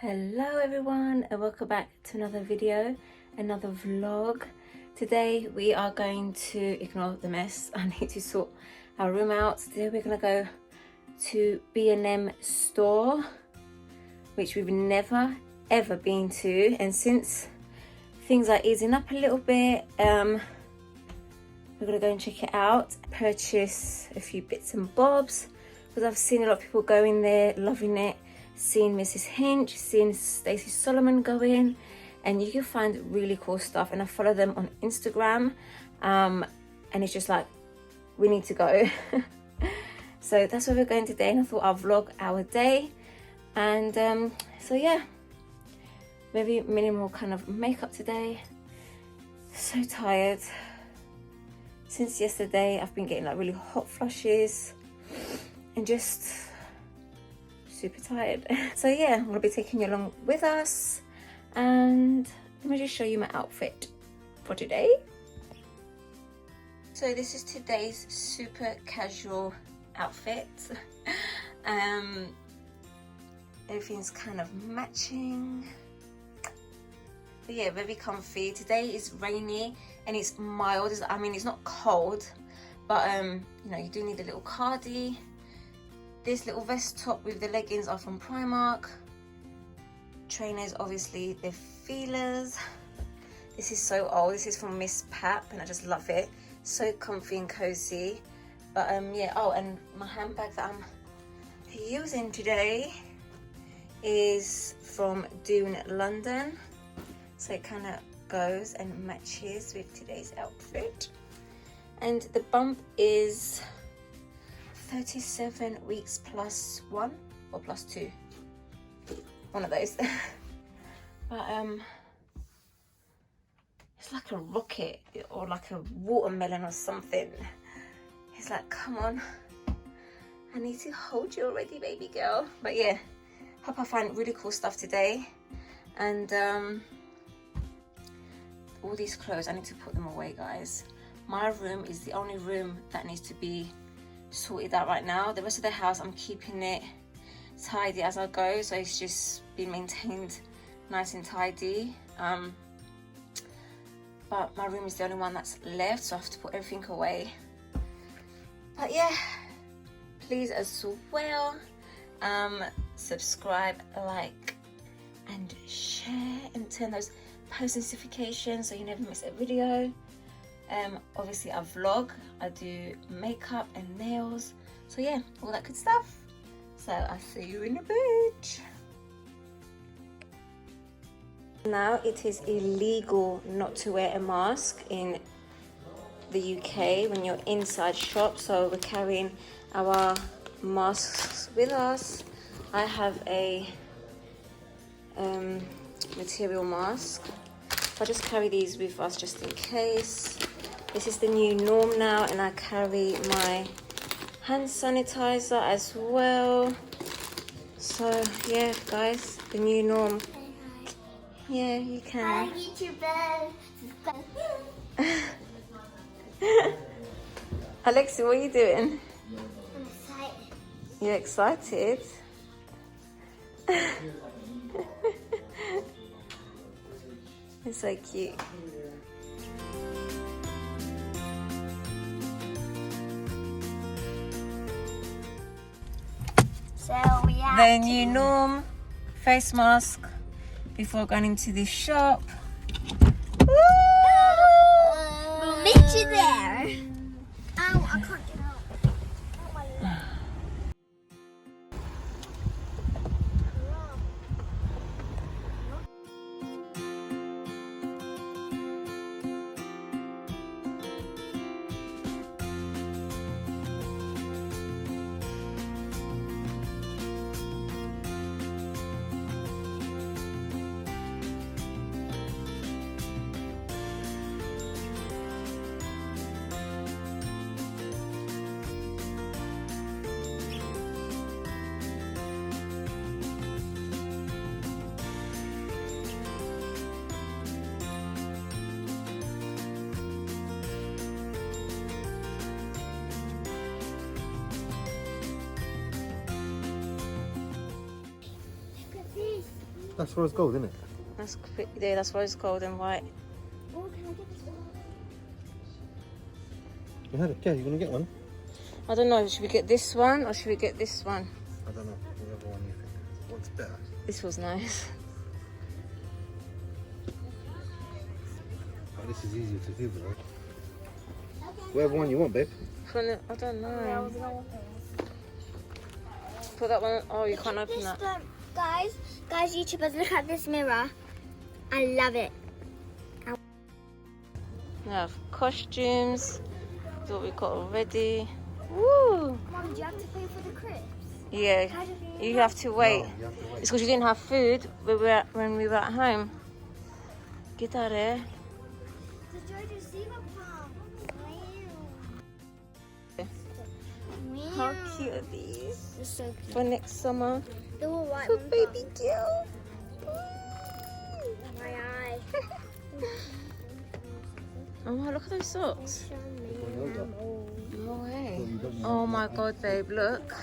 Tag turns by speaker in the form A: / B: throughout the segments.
A: Hello everyone and welcome back to another video, another vlog. Today we are going to ignore the mess. I need to sort our room out. Today we're going to go to B&M store, which we've never ever been to, and since things are easing up a little bit, we're going to go and check it out, purchase a few bits and bobs, because I've seen a lot of people go in there loving it. Seen Mrs. Hinch, seen Stacey Solomon go in, and you can find really cool stuff, and I follow them on Instagram, and it's just like, we need to go. So that's where we're going today, and I thought I'll vlog our day. And so yeah, maybe minimal kind of makeup today. So tired. Since yesterday I've been getting like really hot flushes and just super tired. So yeah, I'm gonna be taking you along with us, and let me just show you my outfit for today. So this is today's super casual outfit. Everything's kind of matching, but yeah, very comfy. Today is rainy and it's mild. I mean, it's not cold, but you know, you do need a little cardi. This little vest top with the leggings are from Primark. Trainers, obviously, they're feelers. This is so old. This is from Miss Pap, and I just love it. So comfy and cozy. But yeah. Oh, and my handbag that I'm using today is from Dune London. So it kind of goes and matches with today's outfit. And the bump is 37 weeks plus 1 or plus 2, one of those. But it's like a rocket or like a watermelon or something. It's like, come on, I need to hold you already, baby girl. But yeah, hope I find really cool stuff today. And all these clothes, I need to put them away, guys. My room is the only room that needs to be sorted out right now. The rest of the house, I'm keeping it tidy as I go, so it's just been maintained nice and tidy. But my room is the only one that's left, so I have to put everything away. But yeah, please as well subscribe, like and share, and turn those post notifications so you never miss a video. Obviously I vlog, I do makeup and nails, so yeah, all that good stuff. So I'll see you in a bit. Now it is illegal not to wear a mask in the UK when you're inside shop, so we're carrying our masks with us. I have a material mask, so I just carry these with us just in case. This is the new norm now, and I carry my hand sanitizer as well. So yeah, guys, the new norm. Yeah, you can. Alexi, what are you doing?
B: I'm excited.
A: You're excited? It's so cute.
B: So we have
A: The new norm, face mask before going into the shop.
B: We'll meet you there. Ow, I can't get out. Oh, my leg.
C: That's rose gold, isn't it?
A: That's rose gold and white.
B: Oh, can I get this one?
C: You had it. Yeah, you gonna get one?
A: I don't know. Should we get this one or should we get this one?
C: I don't know. Whatever one you think. What's better?
A: This was nice.
C: Oh, this is easier to do, though. Whatever one you want, babe.
A: I don't know. Put that one. Oh, you can't open that.
B: Guys, YouTubers, look at this mirror. I love it.
A: We have costumes. That's what we got already. Woo!
B: Mom, do you have to pay for the cribs?
A: Yeah, you have to wait.
C: No, you have to wait.
A: It's because you didn't have food when we were at home. Get out of here. How cute are these?
B: They're so cute.
A: For next summer.
B: The little white
A: For
B: ones
A: baby girl.
B: are- My eye.
A: Oh wow, look at those socks. No way. Oh my god, babe, look.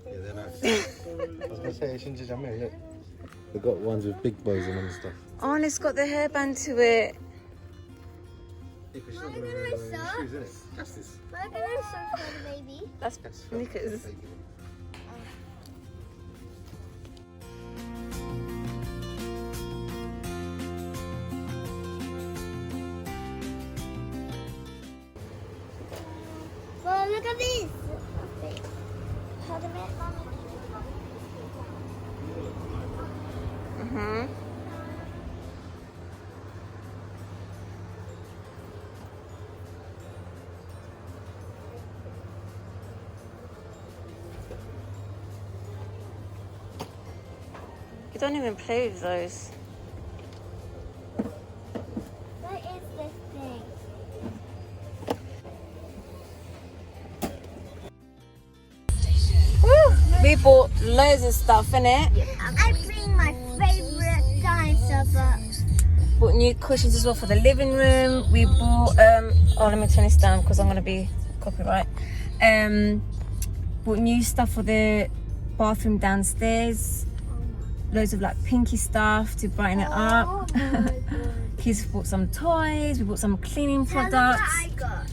C: Yeah, they're nice. I was gonna say, shouldn't you look. They've got ones with big bows on and stuff.
A: Oh, and it's got the hairband to it.
C: Yeah, 'cause she's not gonna wear shoes, innit? That's this.
B: Look at this so for the baby.
A: That's knickers.
B: Well, look at these. Hold a minute, Mommy.
A: Mhm. You don't even play with those.
B: What is this thing?
A: Woo! We bought loads of stuff, innit?
B: I bring my favorite dinosaur box.
A: Bought new cushions as well for the living room. We bought oh, let me turn this down because I'm gonna be copyright. Bought new stuff for the bathroom downstairs. Loads of like pinky stuff to brighten it up. Kids bought some toys. We bought some cleaning products.
B: I got.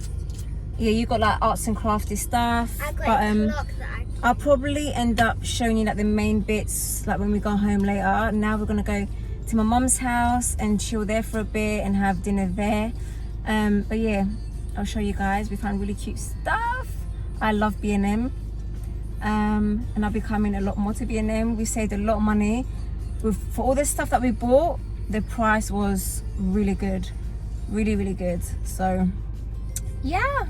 A: Yeah, you got like arts and crafty stuff.
B: I got
A: But
B: a clock that I
A: I'll probably end up showing you like the main bits like when we go home later. Now we're gonna go to my mum's house and chill there for a bit and have dinner there. But yeah, I'll show you guys. We found really cute stuff. I love B&M. And I'll be coming a lot more to B&M. We saved a lot of money. For all the stuff that we bought, the price was really good. Really, really good. So yeah.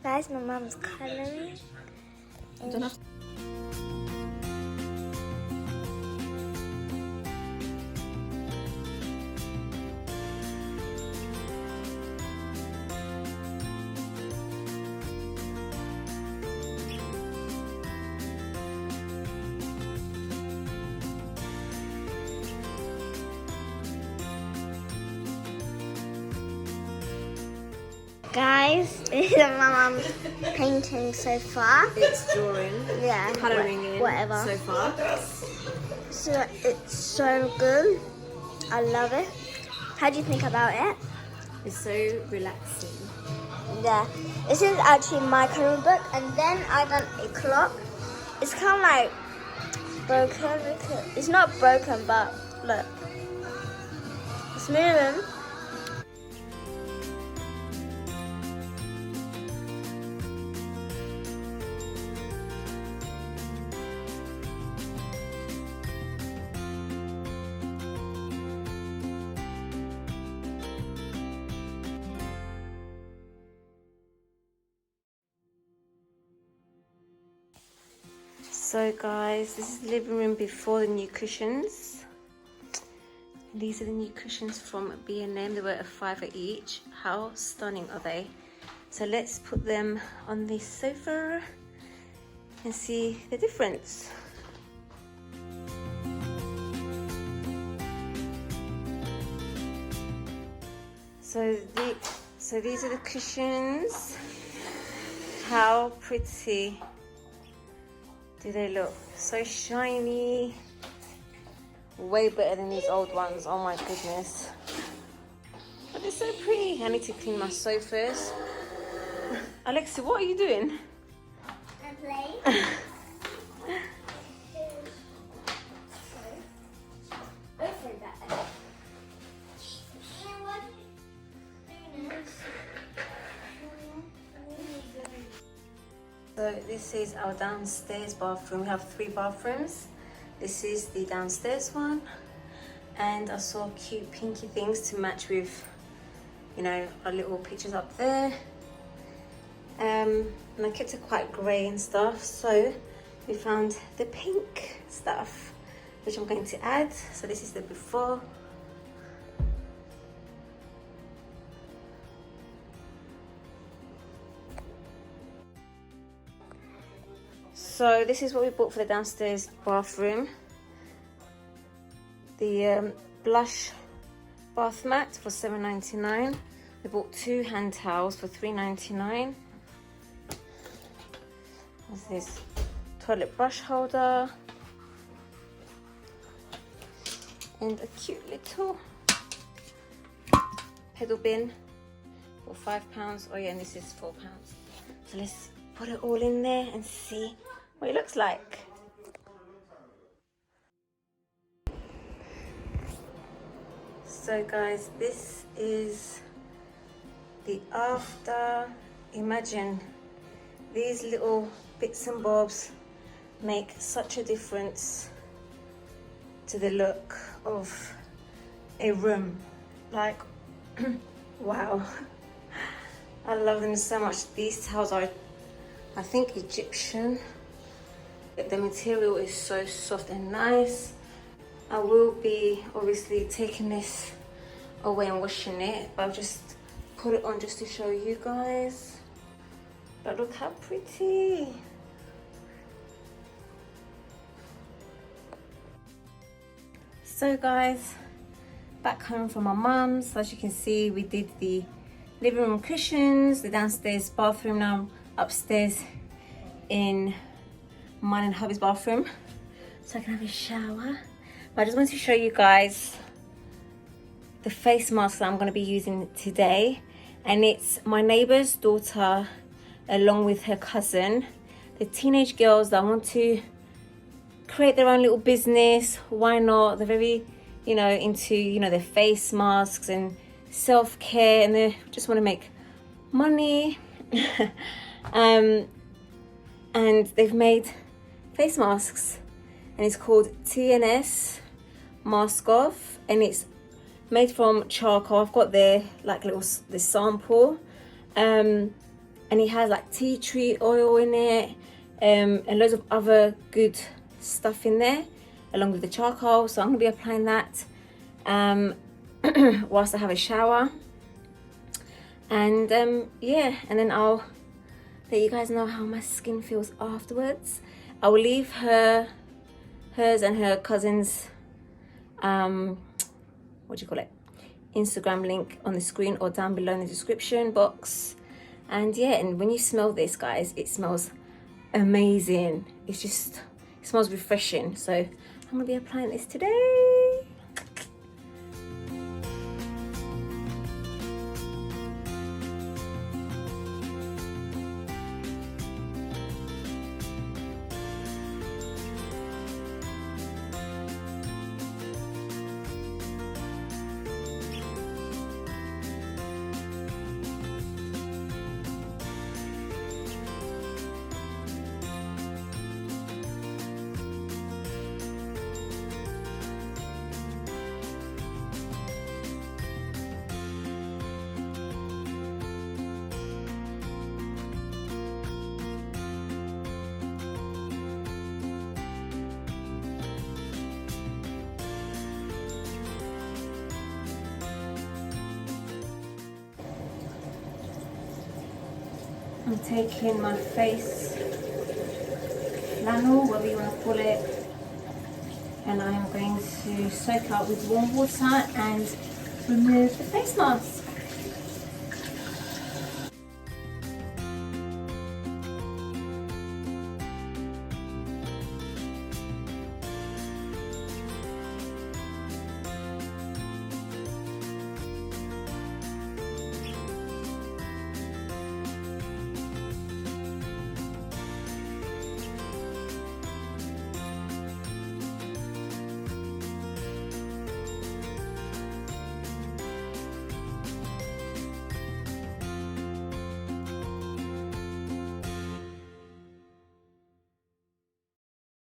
B: Guys, my mom's coloring. Guys, this is my mom's painting so far.
A: It's drawing.
B: Yeah,
A: Colouring in
B: whatever.
A: so far.
B: So it's so good. I love it. How do you think about it?
A: It's so relaxing.
B: Yeah, this is actually my coloring book, and then I done a clock. It's kind of like broken. It's not broken, but look. Let's move.
A: So guys, this is the living room before the new cushions. These are the new cushions from B&M. They were a £5 each. How stunning are they? So let's put them on this sofa and see the difference. So these are the cushions. How pretty do they look? So shiny. Way better than these old ones. Oh my goodness. But they're so pretty. I need to clean my sofas. Alexia, what are you doing?
B: I'm playing. Open that.
A: So this is our downstairs bathroom. We have 3 bathrooms. This is the downstairs one. And I saw cute pinky things to match with, you know, our little pictures up there. And I kept it quite grey and stuff. So we found the pink stuff, which I'm going to add. So this is the before. So this is what we bought for the downstairs bathroom. The blush bath mat for £7.99. We bought 2 hand towels for £3.99. There's this toilet brush holder. And a cute little pedal bin for £5. Oh yeah, and this is £4. So let's put it all in there and see what it looks like. So guys, this is the after. Imagine these little bits and bobs make such a difference to the look of a room. Like, wow. I love them so much. These towels are, I think, Egyptian. The material is so soft and nice. I will be obviously taking this away and washing it, but I've just put it on just to show you guys. But look how pretty. So guys, back home from my mum's. As you can see, we did the living room cushions, the downstairs bathroom. Now upstairs in mine and hubby's bathroom, so I can have a shower. But I just wanted to show you guys the face mask that I'm going to be using today, and it's my neighbour's daughter along with her cousin. The teenage girls that want to create their own little business. Why not? They're very, you know, into, you know, their face masks and self-care, and they just want to make money. And they've made face masks, and it's called TNS MASKOFF, and it's made from charcoal. I've got there like the sample, and it has like tea tree oil in it, and loads of other good stuff in there along with the charcoal. So I'm gonna be applying that whilst I have a shower, and yeah, and then I'll let you guys know how my skin feels afterwards. I will leave hers and her cousin's what do you call it, Instagram link on the screen or down below in the description box. And yeah, and when you smell this, guys, it smells amazing. It smells refreshing. So I'm gonna be applying this today. I'm taking my face flannel, whatever you want to call it, and I am going to soak up with warm water and remove the face mask.